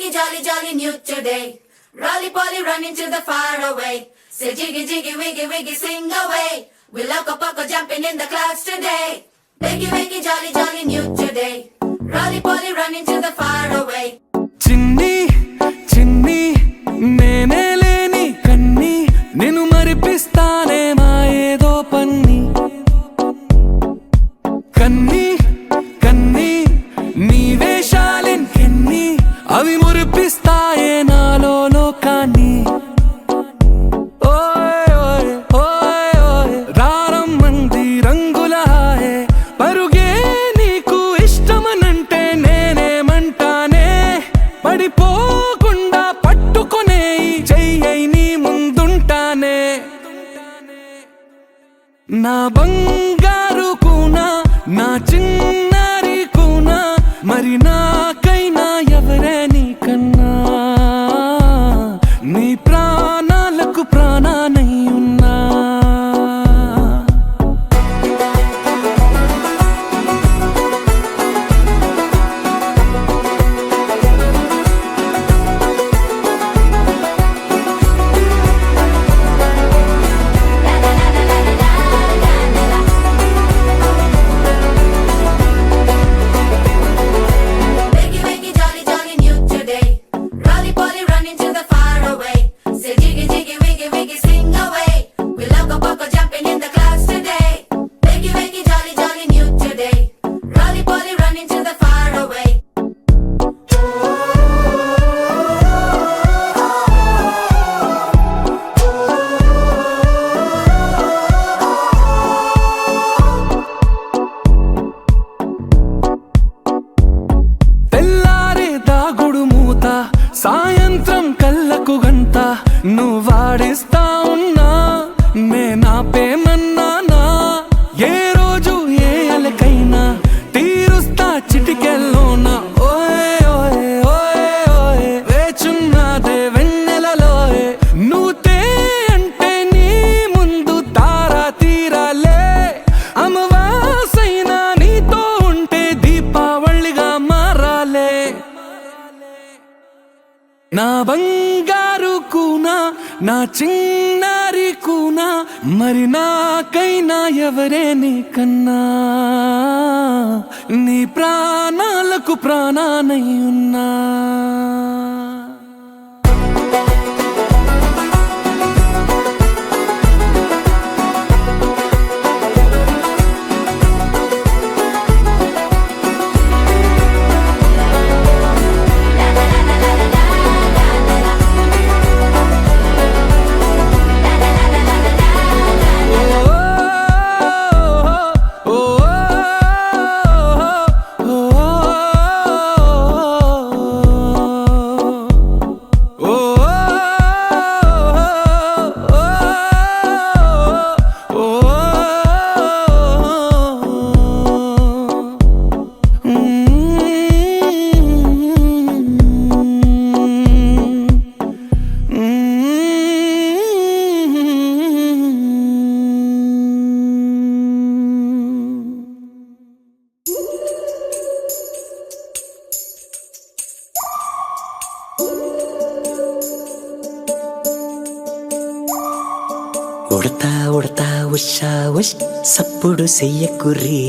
wakey, jolly, jolly new today. Rolly poly running to the far away. Say jiggy, jiggy, wiggy, wiggy, sing away. We loco poco jumping in the clouds today. Wakey, wakey, jolly, jolly new today. Rolly poly running to the far away. చిన్ని చిన్ని నేనే లేని కన్ని నిన్ను మరిపిస్తానే మా ఏదో పన్ని కన్ని కన్ని నీ వేషాలెన్కెన్ని అవి మురిపిస్తాయే నాలో లోకాన్ని ఓయ్ ఓయ్ ఓయ్ ఓయ్ రారమ్మంది రంగుల హాయే పరుగే నీకు ఇష్టమనంటే నేనేమంటానే పడిపోకుండా పట్టుకునే చెయ్యై నీ ముందుంటానే నా బంగారు కూనా నా చిన్నారి కూనా మరి నాకైనా ఎవరే నీకన్నా నీ ప్రాణాలకు ప్రాణానై ఉన్నా Wakey, wakey, jolly, jolly new today. Rolly poly running to the far away. Say jiggy, jiggy, wiggy, wiggy, sing away. We loco poco jumping in the clouds today. Wakey, wakey, jolly, jolly new today. Rolly poly running to the far away. తెల్లారే దాగుడు మూత సాయంత్రం కళ్ళకు గంట నువ్వాడిస్తా ఉన్నా నేనాపేమన్నానా ఏ రోజు ఏ అలకైనా తీరుస్తా చిటికెల్లోన ఓయ్ ఓయ్ ఓయ్ ఓయ్ వేచున్నదే వెన్నెలలోయే నువ్వుతే అంటే నీ ముందు తారా తీరాలే అమవాసైనా నీతో ఉంటే దీపావళిగా మారాలే నా బంగారు కూనా నా చిన్నారి కూనా మరి నాకైనా ఎవరే నీకన్నా నీ ప్రాణాలకు ప్రాణానై ఉన్నా ఉడతా ఉడతా ఉషా ఉష్ సప్పుడు చెయ్యకుర్రి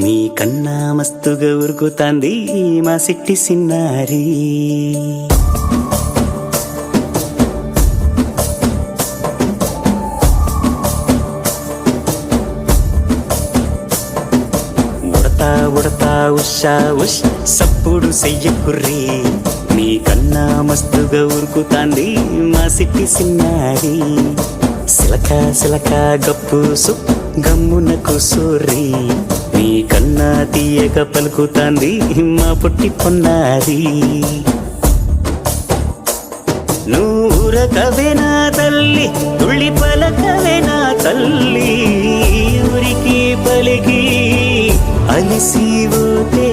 మీ కన్నా మస్తుగా ఉరుకుతాంది మా సిట్టి సిన్నారి ఉడతా ఉడతా ఉషా ఉష్ సప్పుడు చెయ్యకుర్రి మీ కన్నా మస్తుగా ఉరుకుతాంది మా సిట్టి సిన్నారి సిలక సిలక గప్పుసు గమ్మున కూసూరి నీ కన్నా తీయక పలుకుతాంది మా పుట్టి పొన్నారి నూరకవే నా తల్లి తుళ్ళి పలకవే నా తల్లి ఊరికి పలికి అలిసిపోతే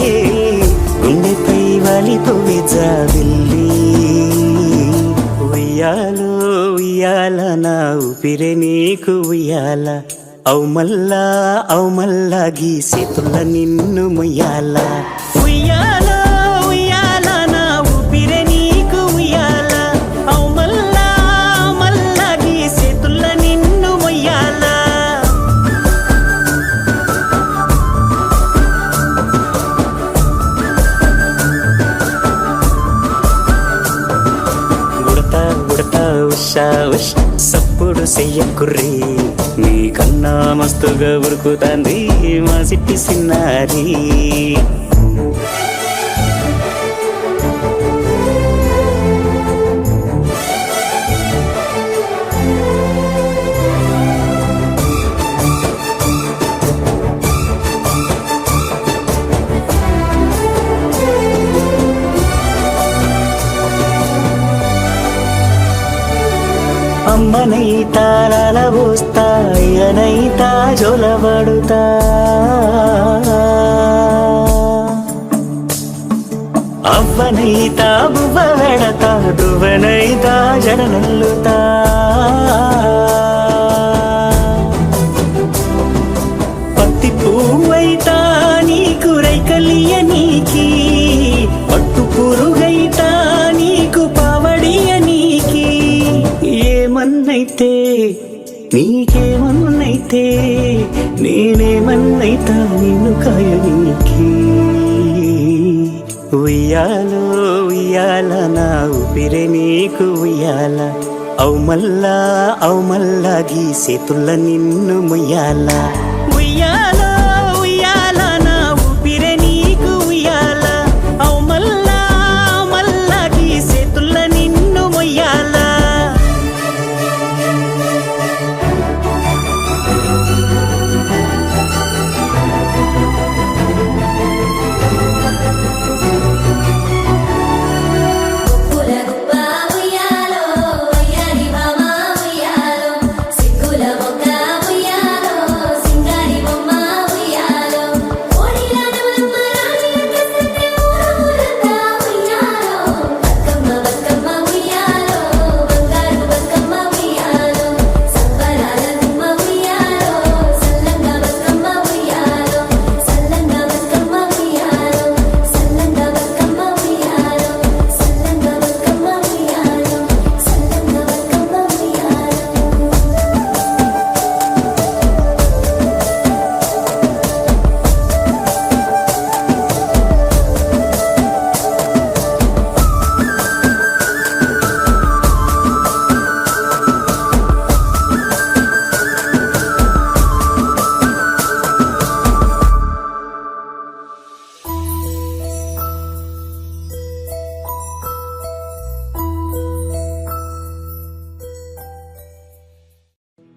గుండెపై వాలిపోవే జాబిల్లి ఉయ్యాలో ఉయ్యాల నా ఊపిరే నీకు ఉయ్యాల అవు మల్లా గీసేతుల్ల నిన్ను ముయ్యాల ఉయ్యాల ఉయ్యాల నా ఊపిరే నీకు ఉషా ఉష్ సప్పుడు చెయ్యకుర్రి నీకన్నా మస్తుగా ఉరుకుతాంది మా సిట్టి సిన్నారి అమ్మనైతా లాలబోస్తా అయ్యనైతా జొలబడుతా అవ్వనైతా బువ్వ వెడతా దువ్వనైతా జడనల్లుతా పత్తి పువ్వైతా నీకు రైకలియ నీకి పట్టు పురుగైతా నీకు పావడియ నీకి ఏమన్నైతే నీకేమన్నైతే నేనేమన్నైతా నిన్ను కాయనీకి ఉయ్యాలో ఉయ్యాల నా ఊపిరే నీకు ఉయ్యాల అవు మల్లా గీసేతుల్ల నిన్ను ముయ్యాల ఉయ్యాలో ఉయ్యాల నా ఊపిరే నీకు ఉయ్యాల అవు మల్లా గీసేతుల్ల నిన్ను ముయ్యాల గుప్పుల గుప్ప ఉయ్యాలో వయ్యారి భామ ఉయ్యాలో సిగ్గుల మొగ్గ ఉయ్యాలో సింగారి బొమ్మ ఉయ్యాలో ఓడిలా నవలమ్మ రాణి కసంటే ఊరంతా ఉయ్యాలో బతుకమ్మ ఉయ్యాలో బంగారు బతుకమ్మ ఉయ్యాలో సంబరాల గుమ్మ ఉయ్యాలో సల్లంగా బతుకమ్మ ఉయ్యాలో సల్లంగా బతుకమ్మ ఉయ్యాలో సల్లంగా బతుకమ్మ ఉయ్యాలో సల్లంగా బతుకమ్మ ఉయ్యాలో సల్లంగా బతుకమ్మ ఉయ్యాలో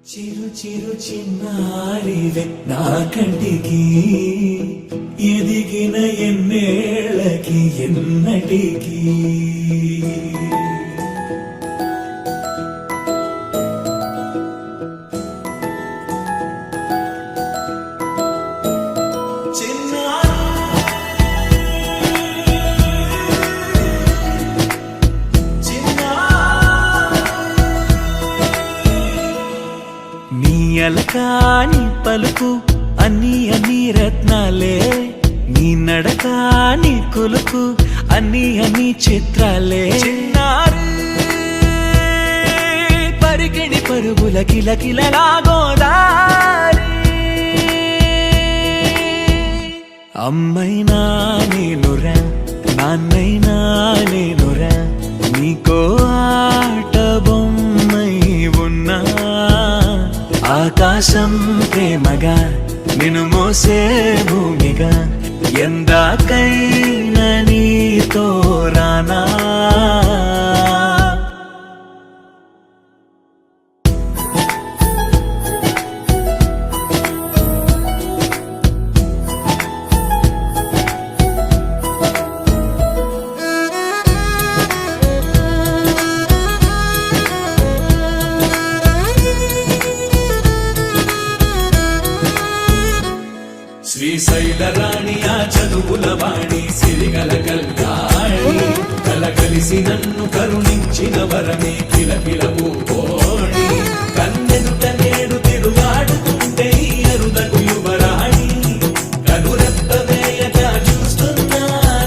చిరు చిరు చిన్నారివే నా కంటికి ఎదిగిన ఎన్నేళ్ళకి ఎన్నటికి నీ అలకాని పలుకు అన్ని రత్నాలే నీ నడకాని కొలుకు అన్ని చిత్రాలే పరికిణి పరుగుల కిలకిలలాగోదారి అమ్మైనా నేనురా నాన్నైనా నేనురా నీకో ఆట బొమ్మై ఉన్నా ఆకాశం ప్రేమగా నిన్ను మోసే భూమిగా ఎందాకైనా నీతో రానా శ్రీశైల రాణి ఆ చదువుల వాణి సిరిగల కల్యాణి కలగలిసి నన్ను కరుణించిన వరమే కిలకిలవు కోణి కన్నెదుట నేడు తిరుగాడుతుంటే ఈ అరుదకు యువరాణి కనురెప్ప వేయక చూస్తున్నా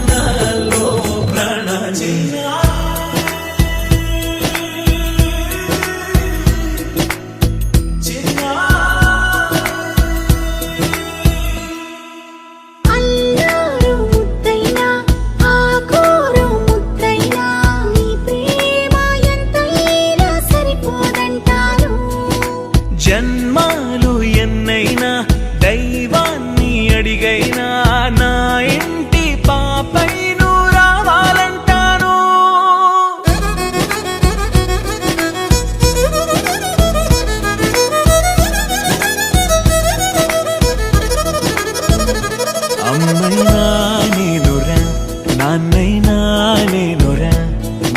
నాలో ప్రాణ అల్లారు ముద్దైనా ఆకోరు ముద్దైనా నీ ప్రేమ ఎంత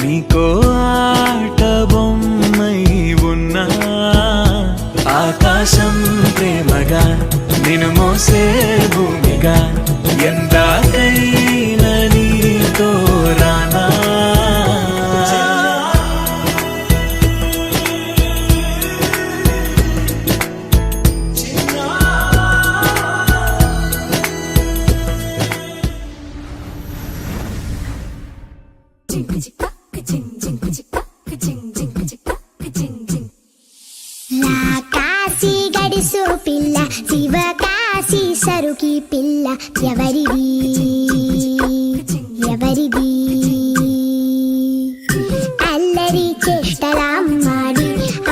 నీకో ఆట బొమ్మై ఉన్నా ఆకాశం ప్రేమగా నిన్ను మోసే భూమిగా ఎందాకైనా నీతో రానా కాశీ గడిసు పిల్ల శివ కాశీ సరుకి పిల్ల ఎవరిది ఎవరిది అల్లరి చేష్టలామ్మాడి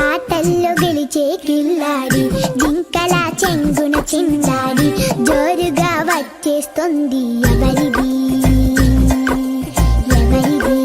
ఆటల్లో గెలిచే కిల్లాడి జింకల చెంగున చిందాడి జోరుగా వచ్చేస్తుంది ఎవరిది ఎవరిది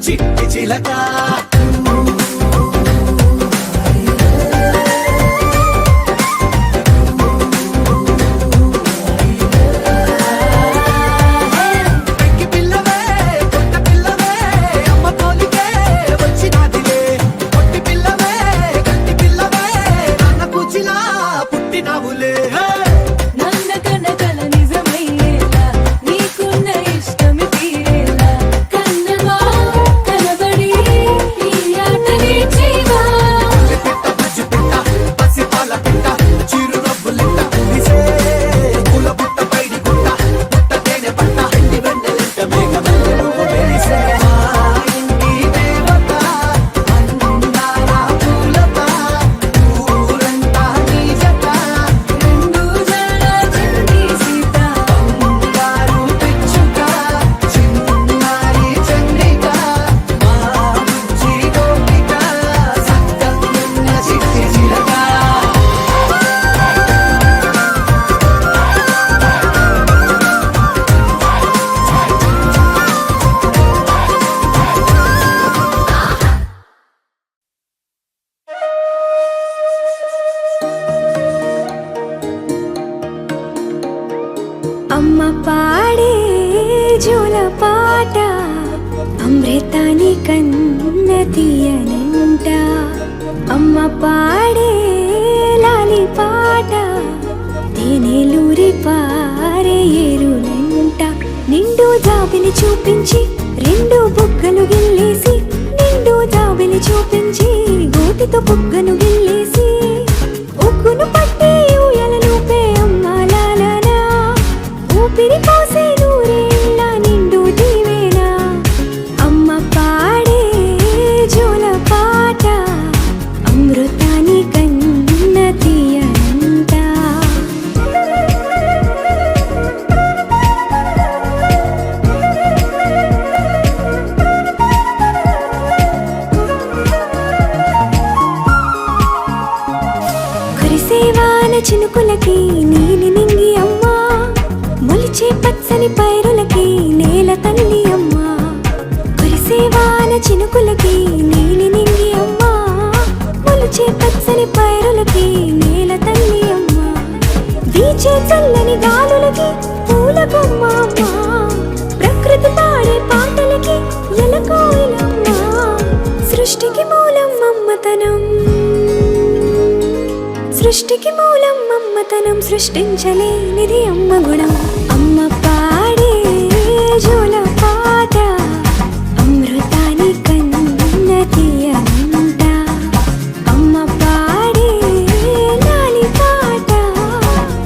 చిట్టి చిలక పెంకి పిల్లవే పొట్ట పిల్లవే అమ్మ తోలికే వచ్చినాదిలే పొట్టి పిల్లవే గట్టి పిల్లవే నాన్న కూచిలా పుట్టినావులే నన్న కనకల నిజమయ్యేలా నీకున్న ఇష్టమి తీరేలా కన్నవా కనబడి ఈ ఆటని చేయవా పిట్ట బుజ్జి పిట్ట పసి పాల పిట్ట చిరు రబ్బులిట్ట నిసే పూల పుట్ట పైడి గుట్ట పుట్ట తేనె పట్ట ఎండి వెన్నెలిట్ట మేఘమల్లె నువ్వు వెలిసే మా ఇంటి దేవత అందాల పూలత ఊరంతా నీ జత రెండు జడ చింది సీత బంగారు పిచ్చుక చిన్నారి చంద్రిక మా బుజ్జి గోపిక సక్కనున్న చిట్టి చిలక అమ్మ పాడే జోల పాట అమృతాని కన్న తీయనంట అమ్మ పాడే లాలి పాట తేనెలూరి పారే ఏరులంట నిండు జాబిలి చూపించి రెండు బుగ్గలు గిల్లేసి నిండు జాబిలి చూపించి గోటితో బుగ్గను గిల్లేసి ఉగ్గును పట్టి ఊయలలోపే అమ్మ లాలనా ఊపిరి పోసే నూరేళ్ళ నిండు దీవేనా అమ్మ పాడే జోల పాట అమృతాని కన్న తీయనంట కురిసేవాన చినుకులకి నీలి నింగి అమ్మా మొలిచే పచ్చని పైరులకి నేల తల్లి అమ్మా కురిసేవాన చినుకులకి నీలి నింగి అమ్మా మొలిచే పచ్చని పైరులకి నేల తల్లి అమ్మా వీచే చల్లని గాలులకి పూల బొమ్మ అమ్మా ప్రకృతి పాడే పాటలకి ఎలకోయిలమ్మా సృష్టికి మూలం అమ్మతనం సృష్టికి మూలం అమ్మతనం సృష్టించలేనిది అమ్మ గుణం అమ్మ పాడే జోల పాట అమృతాని కన్న తీయనంట అమ్మ పాడే లాలి పాట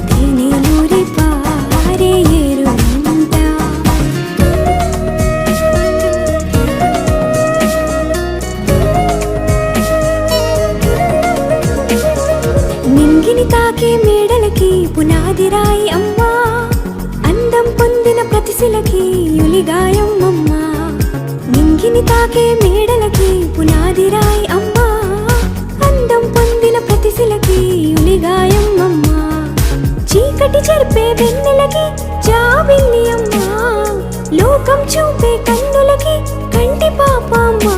తేనెలూరి పారే ఏరులంట నింగిని తాకే మేడలకి పునాది రాయి అమ్మా అందం పొందిన ప్రతిశిలకి యులిగాయం అమ్మా నింగిని తాకే మేడలకి పునాది రాయి అమ్మా అందం పొందిన ప్రతిశిలకి యులిగాయం అమ్మా చీకటి చీకటి చెరిపే వెన్నెలకి జాబిల్లి అమ్మా, లోకం చూపే కన్నులకి కంటి పాప అమ్మా.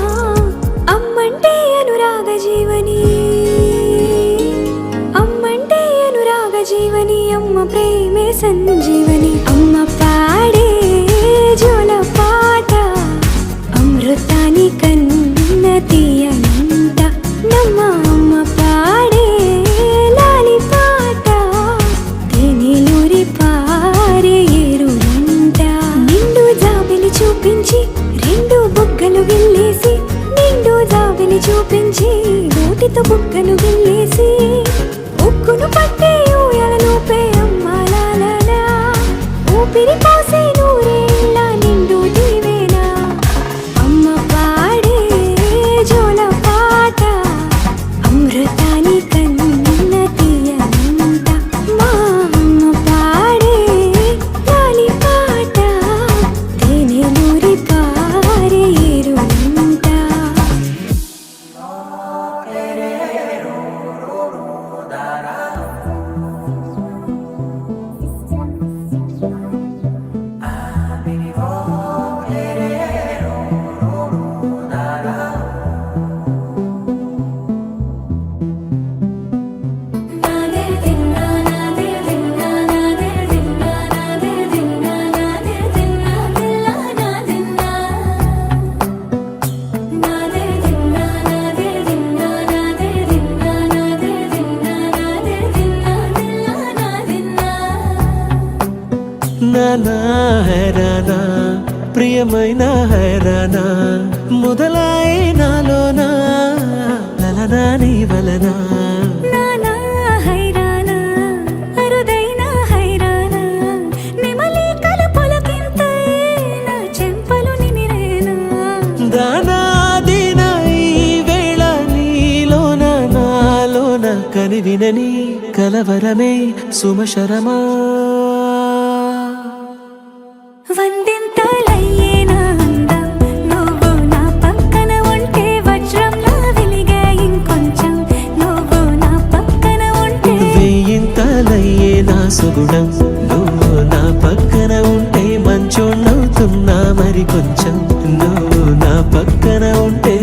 అమ్మంటే అనురాగ జీవని, అమ్మంటే అనురాగ జీవని, అమ్మ ప్రేమే సంజీవని. అమ్మ పాడే జోల పాట అమృతాని కన్న తీయనంట నమ్మ. అమ్మ పాడే లాలి పాట తేనెలూరి పారే ఏరునంట. నిండు జాబిలి చూపించి రెండు బుగ్గలు గిల్లేసి, నిండు జాబిలి చూపించి నోటితో బుగ్గను గిల్లేసి, ఉక్కును పట్టే ఊయలను పే అమ్మాలా, ఊపిరి పోసే నూరేళ్ళ నిండు దీవేనా. అమ్మ పాడే జోల పాట అమృతాని కన్న తీయనంట. మా అమ్మ పాడే లాలి పాట తేనెలూరి పారే ఏరునంట. నానా హైరానా ప్రియమైన హైరానా మొదలాయి నాలోనా లలనా నీ వలనా. నానా హైరానా అరుదైన హైరానా నెమలి కలుపులకింతై నా చెంపలు నిమిరేనా. దానాదిన ఈ వేళ నీలోన నాలోన కనివినని కలవరమే సుమశరమా. వందింతలయ్యేనా అందం నువ్వు నా పక్కన ఉంటే, వజ్రంలా వెలిగే ఇంకొంచెం నువ్వు నా పక్కన ఉంటే. వెయ్యింతలయ్యే నా సుగుణం నువ్వు నా పక్కన ఉంటే, మంచోణ్ణవుతున్నా మరి కొంచెం నువ్వు నా పక్కన ఉంటే.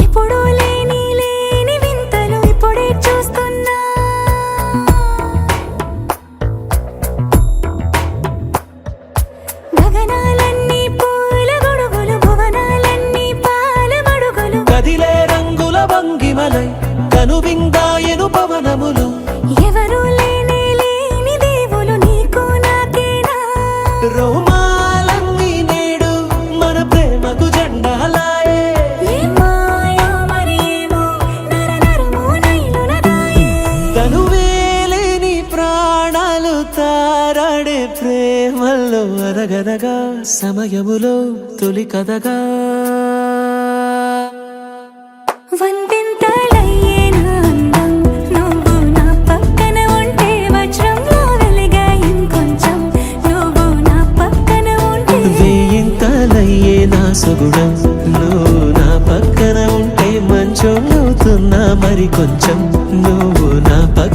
ఎప్పుడూ లేని లేని వింతలు ఇప్పుడే చూస్తున్నా. గగనాలన్నీ పూల గొడుగులు, భువనాలన్నీ పాల మడుగులు. కదిలే రంగుల భంగిమలై కనువిందాయను పవనములు. ఎవరు లేని లేని దేవులు నీకు నాకేనా. రోమాలన్నీ నేడు మన ప్రేమకు జెండాలాయే. ఏ మాయో మరి ఏమో నరనరమో నైలునదాయే. తనువేలేని ప్రాణాలు తారాడే ప్రేమల్లో అనగనగా సమయములో తొలి కథగా. వందింతలయ్యేనా అందం నువ్వు నా పక్కన ఉంటే, వజ్రంలా వెలిగే ఇంకొంచెం నువ్వు నా పక్కన ఉంటే. వెయ్యింతలయ్యే నా సుగుణం నువ్వు నా పక్కన ఉంటే, మంచోణ్ణవుతున్నా మరి కొంచెం నువ్వు నా పక్కన